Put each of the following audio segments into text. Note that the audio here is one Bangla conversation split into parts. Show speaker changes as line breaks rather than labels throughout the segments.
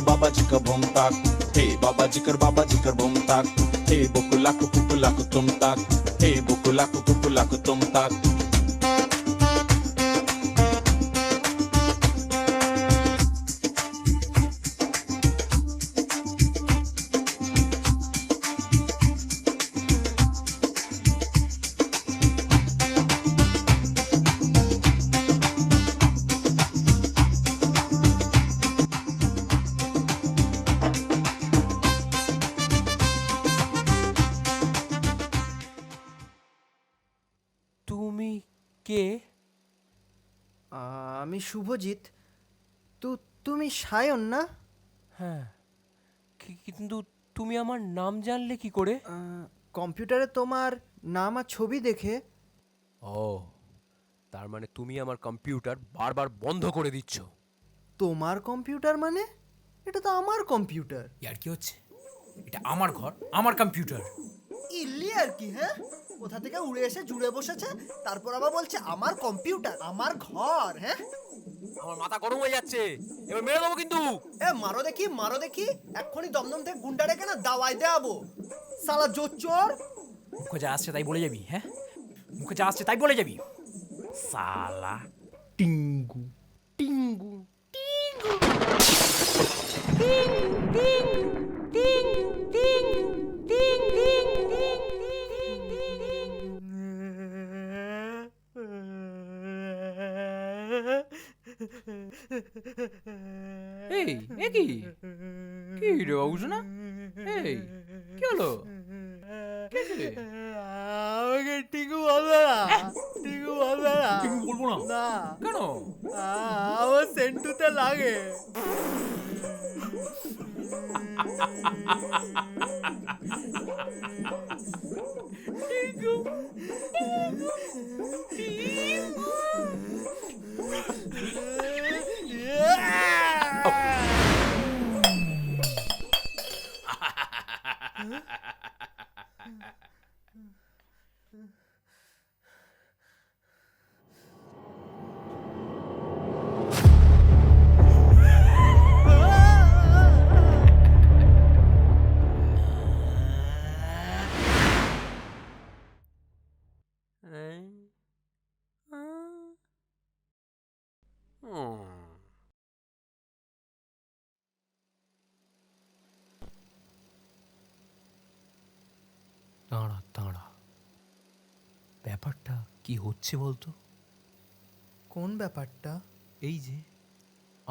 Baba jikar boom tak. Hey baba jikar boom tak. Hey bukulaku pupulaku tum tak. Hey bukulaku pupulaku tum tak.
তুমি কে?
আমি শুভজিৎ। তুমি সায়ন না?
হ্যাঁ, কিন্তু তুমি আমার নাম জানলে কি করে?
কম্পিউটারে তোমার নাম আর ছবি দেখে।
ও, তার মানে তুমি আমার কম্পিউটার বারবার বন্ধ করে দিচ্ছ।
তোমার কম্পিউটার মানে? এটা তো আমার কম্পিউটার।
ইয়ার কি হচ্ছে? এটা আমার ঘর, আমার কম্পিউটার।
ইল্লি আর কি, হ্যাঁ? কোথা থেকে উড়ে এসে জুড়ে বসেছে, তারপর আবার বলছে আমার কম্পিউটার, আমার ঘর, হ্যাঁ?
আমার মাথা গরম হয়ে যাচ্ছে, এবার মেরে দেবো কিন্তু।
এ মারো দেখি, মারো দেখি, এক্ষুনি দমদম থেকে গুন্ডা ডেকে না দাওয়াই দেয়াবো। সালা জোচ্চোর।
মুখে যা আসছে তাই বলে যাবি, হ্যাঁ? মুখে যা আসছে তাই বলে যাবি, সালা টিঙ্গু টিঙ্গু। এই এ কি কি রে বাবু না? এই কি হলো?
আমাকে টিকু বলবে না, টিকু বলবে না।
টিঙ্গু বলবো না?
না,
কেন?
আমার সেন্টুতে লাগে।
দাঁড়া দাঁড়া, ব্যাপারটা কি হচ্ছে বলতো?
কোন ব্যাপারটা?
এই যে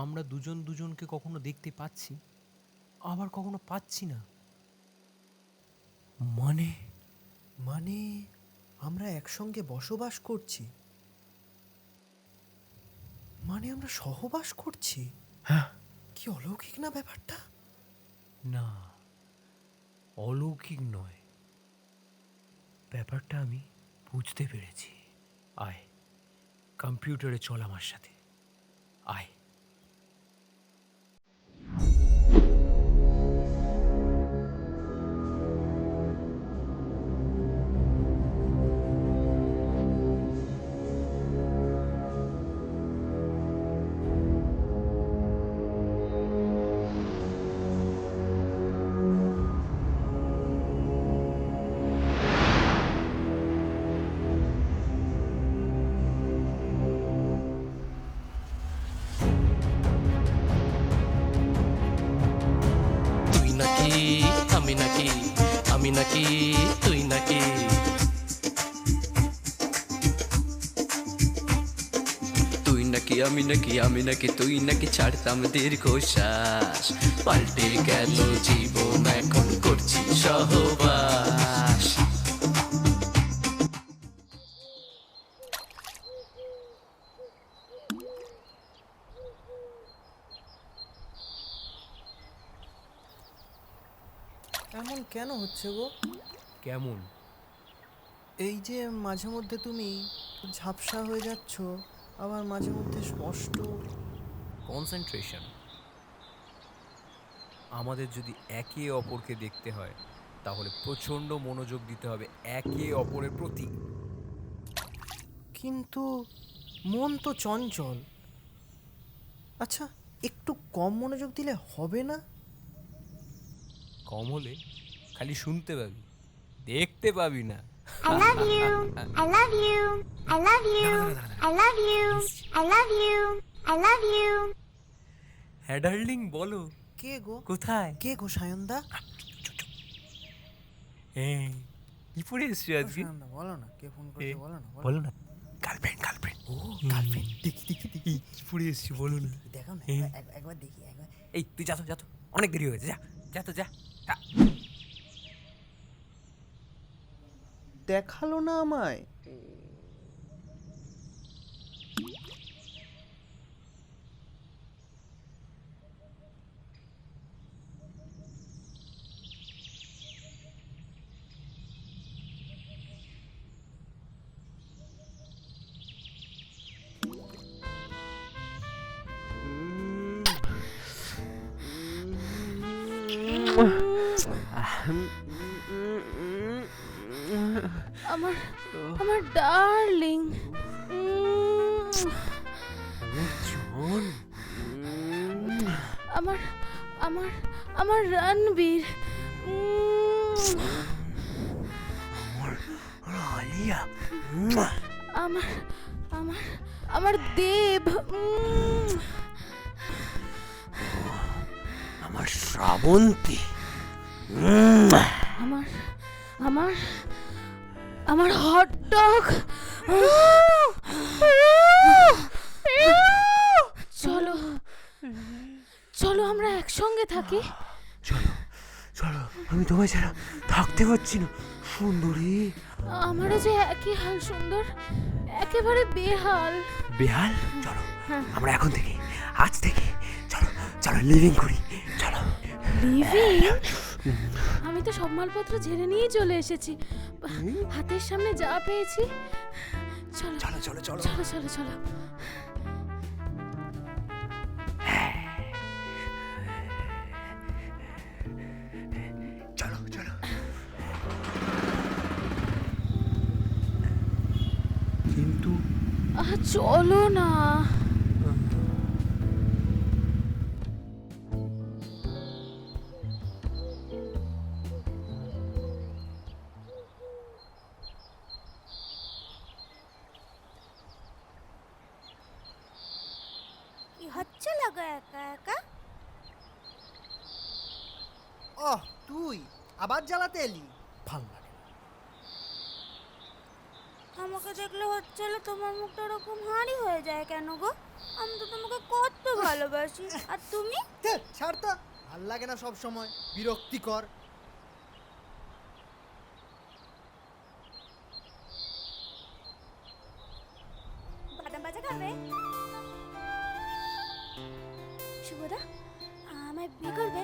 আমরা দুজন দুজনকে কখনো দেখতে পাচ্ছি, আবার কখনো পাচ্ছি না, মানে
মানে আমরা একসঙ্গে বসবাস করছি, মানে আমরা সহবাস করছি।
হ্যাঁ,
কি অলৌকিক না ব্যাপারটা?
না অলৌকিক নয়, ব্যাপারটা আমি বুঝতে পেরেছি। আয় কম্পিউটারে চল আমার সাথে, আয়।
তুই নাকি আমি নাকি, আমি নাকি তুই নাকি, তুই নাকি আমি নাকি, আমি নাকি তুই নাকি, ছাড়তাম দীর্ঘশ্বাস, পাল্টে গেল জীবন এখন করছি সহবাস।
এমন কেন হচ্ছে গো?
কেমন?
এই যে মাঝে মধ্যে তুমি ঝাপসা হয়ে যাচ্ছ, আবার মাঝে মধ্যে স্পষ্ট।
কনসেন্ট্রেশন। আমাদের যদি একে অপরকে দেখতে হয় তাহলে প্রচণ্ড মনোযোগ দিতে হবে একে অপরের প্রতি।
কিন্তু মন তো চঞ্চল। আচ্ছা, একটু কম মনোযোগ দিলে হবে না?
কম হলে খালি শুনতে পাবি, দেখতে পাবি না।
I love you. I love you. I love you. I love you. I love you. I love you.
হ্যাঁ ডার্লিং, বলো
কে গো?
কোথায়?
কে গো সায়নদা?
হ্যাঁ, কি পড়ে এসছো আজকে?
সায়নদা বলো না, কে ফোন করেছে বলো না, বলো।
বলো না। Girlfriend girlfriend.
ও গার্লফ্রেন্ড।
দেখি দেখি দেখি কি পড়ে এসছো, বলো না।
দেখো না,
হ্যাঁ।
একবার দেখি, একবার।
এই তুই যা তো, যা তো, অনেক দেরি হয়েছে, যা যা তো যা।
দেখালো না আমায়।
আমার আমার ডার্লিং, আমার আমার আমার রণবীর, আমার আমার আমার দেব,
আমার শ্রাবন্তী,
আমার আমার আমার হট ডগ। চলো চলো আমরা একসঙ্গে থাকি।
চলো চলো, আমি তোমায় ছাড়া থাকতে পারছি না সুন্দরী।
আমারও যে একই হাল সুন্দর, একেবারে বেহাল।
বেহাল? চলো আমরা এখন থেকে, আজ থেকে চলো চলো লিভিং করি, চলো।
লিভিং? আমি তো সব মালপত্র ঝেড়ে নিয়ে চলে এসেছি, হাতের সামনে যা পেয়েছি। চলো
চলো চলো চলো
চলো চলো চলো।
চলো চলো। কিন্তু
চলো না।
কি হচ্ছে লাগো একা একা?
ওহ, তুই আবার জ্বালাতে এলি?
ভাল লাগে।
আমাকে দেখলে হচ্ছিল তোমার মুখটা ওরকম হাঁড়ি হয়ে যায় কেন গো? আমি তো তোমাকে কত ভালোবাসি, আর তুমি?
ধ্যাৎ, ছাড় তো, ভাল লাগে না সব সময়, বিরক্তিকর।
বাদাম ভাজা খাবে? শুভদা, আমায় বিয়ে করবে?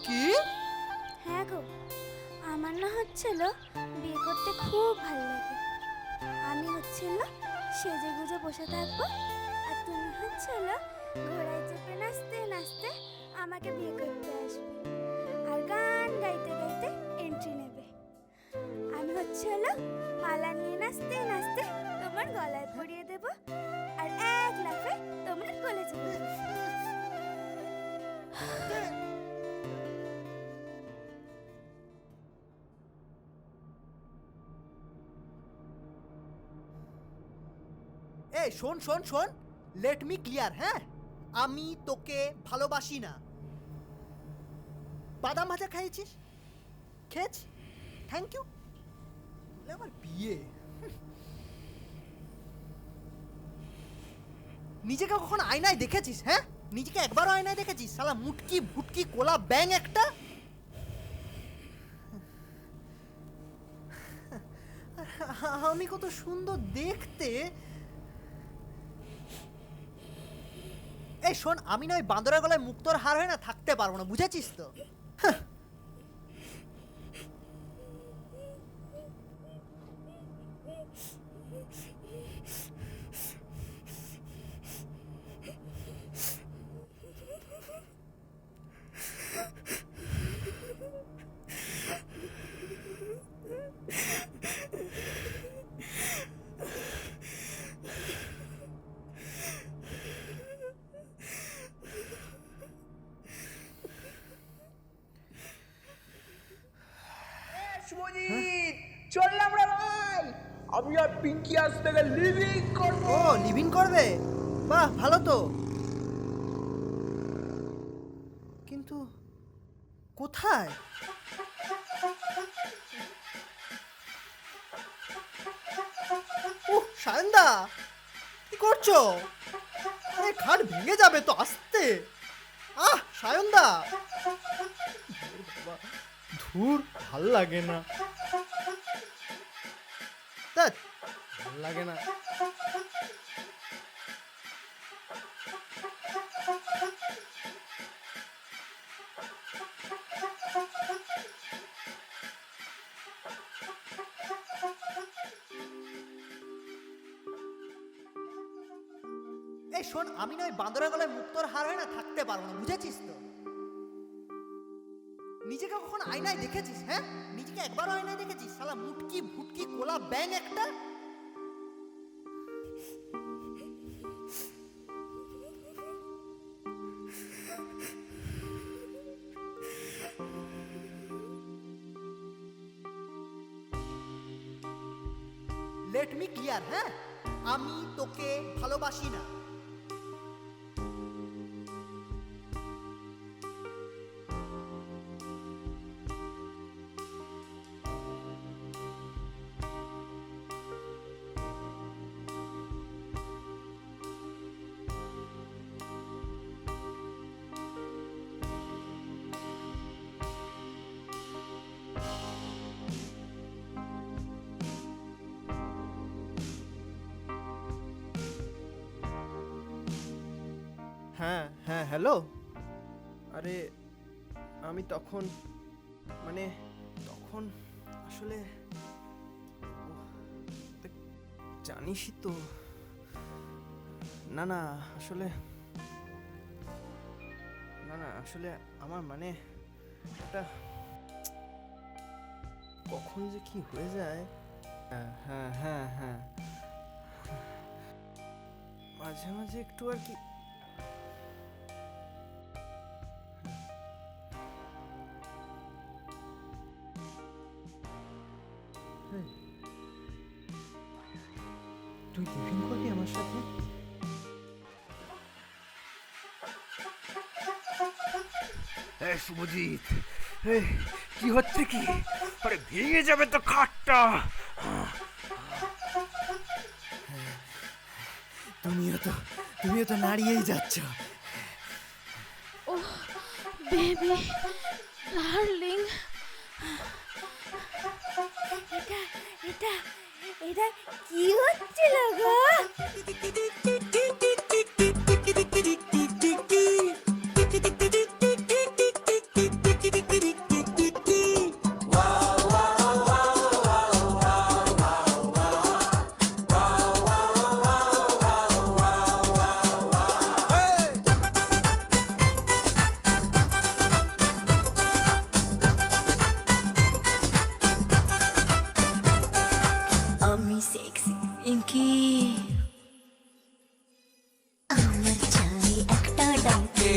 কি?
হ্যাঁ গো, আমার না হচ্ছিল বিয়ে করতে খুব ভালো লাগে। আমি হচ্ছিল সেজে গুজে বসে থাকবো, আর তুমি হচ্ছিল ঘোড়ায় চেপে নাচতে নাচতে আমাকে বিয়ে করতে আসবে, আর গান গাইতে গাইতে এন্ট্রি নেবে। আমি হচ্ছিল মালা নিয়ে নাচতে নাচতে তোমার গলায় পরিয়ে দেব, আর এক লাফে তোমার কোলে চলে যাবো।
এই শোন শোন শোন, লেট মি ক্লিয়ার, হ্যাঁ? আমি তোকে ভালোবাসি না। বাদাম ভাজা খাইছিস? খেয়েছ? Thank you. বলে আমার বিয়ে। নিজেকে কখন আয়নায় দেখেছিস? হ্যাঁ, নিজেকে একবারও আয়নায় দেখেছিস? শালা মুটকি ভুটকি কোলা ব্যাং একটা। আমি কত সুন্দর দেখতে। এই শোন, আমি না ওই বাঁদরের গলায় মুক্তোর হার হয় না থাকতে পারবো না, বুঝেছিস তো?
শুভজিৎ, চললাম রে ভাই। আমি আর পিঙ্কি আজ থেকে লিভিং করবো।
ও, লিভিং করবে? বাহ, ভালো তো। কিন্তু কোথায়? ওহ, সায়নদা, কি করছো? আরে খাট ভেঙে যাবে তো, আস্তে। সায়নদা, ধুর, ভাল লাগে না। ধ্যাৎ, ভাল লাগে না। এই শোন, আমি না ওই বাঁদরের গলায় মুক্তোর হার হয় না থাকতে পারবো না, বুঝেছিস তো? আয়নায় দেখেছিস? হ্যাঁ, নিজেকে একবারও আয়নায় দেখেছিস? শালা মুটকি ভুটকি কোলা ব্যাং একটা। লেট মি ক্লিয়ার, হ্যাঁ, আমি তোকে ভালোবাসি না।
হ্যাঁ হ্যাঁ হ্যালো। আরে আমি তখন তখন আসলে জানিসই তো। না না আসলে আমার একটা কখন যে কি হয়ে যায়। হ্যাঁ হ্যাঁ হ্যাঁ হ্যাঁ মাঝে মাঝে একটু আর কি। তুই লিভিং করবি আমার সাথে?
শুভজিৎ, কি হচ্ছে কি? আরে ভেঙে যাবে তো খাটটা।
তুমিও তো নাড়িয়েই যাচ্ছ।
ও বেবি ডার্লিং,
এটা এটা এটা কি হচ্ছিল গো?
আমি সেক্সি ইঙ্কি, আমার চাই একটা ডাঙ্কি।